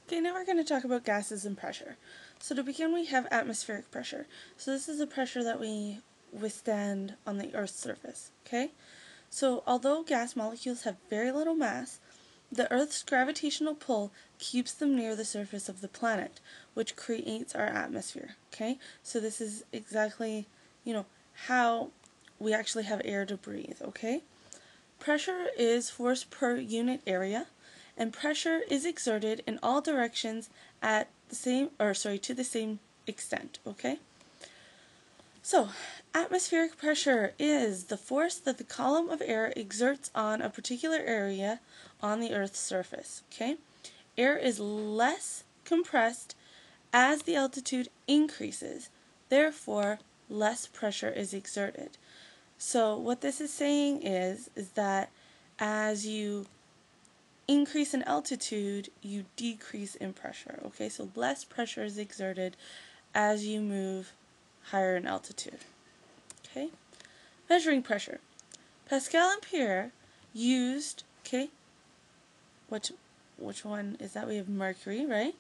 Okay, now we're going to talk about gases and pressure. So to begin, we have atmospheric pressure. So this is the pressure that we withstand on the Earth's surface. Okay? So although gas molecules have very little mass, the Earth's gravitational pull keeps them near the surface of the planet, which creates our atmosphere. Okay? So this is exactly, how we actually have air to breathe. Okay? Pressure is force per unit area, and pressure is exerted in all directions at the same, to the same extent, okay? So, atmospheric pressure is the force that the column of air exerts on a particular area on the Earth's surface, okay? Air is less compressed as the altitude increases, therefore less pressure is exerted. So what this is saying is that as you increase in altitude, you decrease in pressure. Okay, so less pressure is exerted as you move higher in altitude. Okay, measuring pressure. Pascal and Pierre used, which one is that? We have mercury, right?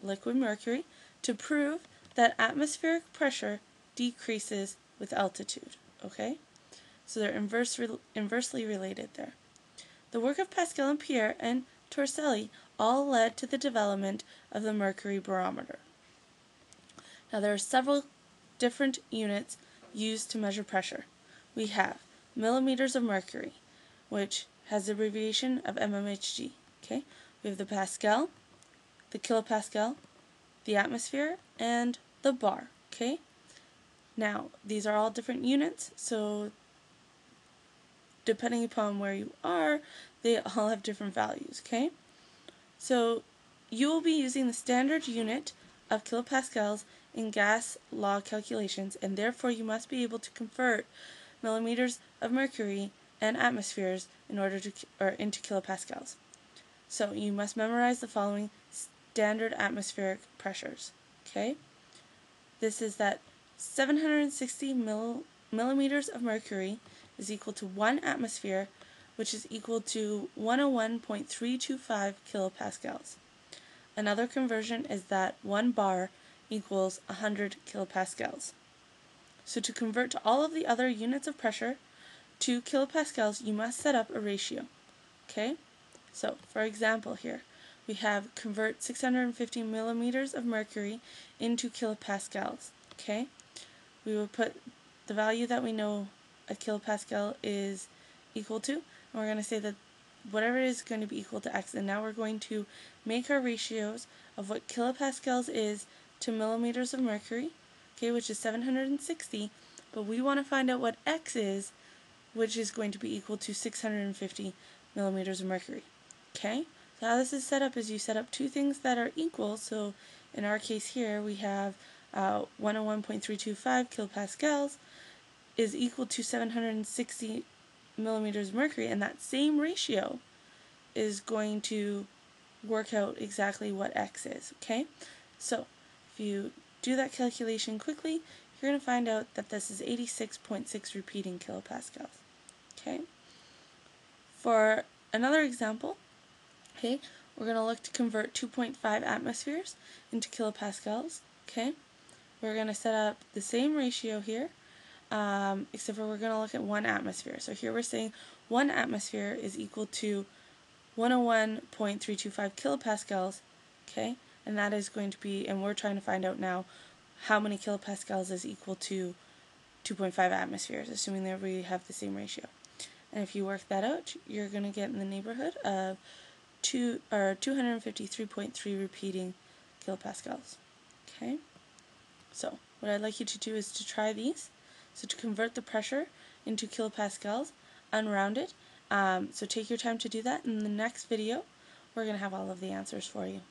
Liquid mercury, to prove that atmospheric pressure decreases with altitude. Okay, so they're inversely related there. The work of Pascal and Pierre and Torricelli all led to the development of the mercury barometer. Now there are several different units used to measure pressure. We have millimeters of mercury, which has the abbreviation of mmHg. Okay? We have the Pascal, the kilopascal, the atmosphere, and the bar. Okay? Now, these are all different units, so depending upon where you are, they all have different values, okay? So you will be using the standard unit of kilopascals in gas law calculations, and therefore you must be able to convert millimeters of mercury and atmospheres in order to into kilopascals. So you must memorize the following standard atmospheric pressures, okay? This is that 760 millimeters of mercury is equal to 1 atmosphere, which is equal to 101.325 kilopascals. Another conversion is that 1 bar equals 100 kilopascals. So to convert to all of the other units of pressure to kilopascals, you must set up a ratio. Okay? So, for example here, we have convert 650 millimeters of mercury into kilopascals. Okay? We will put the value that we know a kilopascal is equal to, and we're going to say that whatever it is going to be equal to x, and now we're going to make our ratios of what kilopascals is to millimeters of mercury, okay, which is 760, but we want to find out what x is, which is going to be equal to 650 millimeters of mercury. Okay, so how this is set up is you set up two things that are equal. So in our case here we have 101.325 kilopascals is equal to 760 millimeters of mercury, and that same ratio is going to work out exactly what x is, okay? So if you do that calculation quickly, you're going to find out that this is 86.6 repeating kilopascals, okay? For another example, okay, we're going to look to convert 2.5 atmospheres into kilopascals, okay? We're going to set up the same ratio here, except for we're going to look at 1 atmosphere. So here we're saying 1 atmosphere is equal to 101.325 kilopascals, okay? And that is going to be, and we're trying to find out now how many kilopascals is equal to 2.5 atmospheres, assuming that we have the same ratio. And if you work that out, you're going to get in the neighborhood of 253.3 repeating kilopascals, okay? So what I'd like you to do is to try these. So to convert the pressure into kilopascals, unround it. So take your time to do that. In the next video, we're going to have all of the answers for you.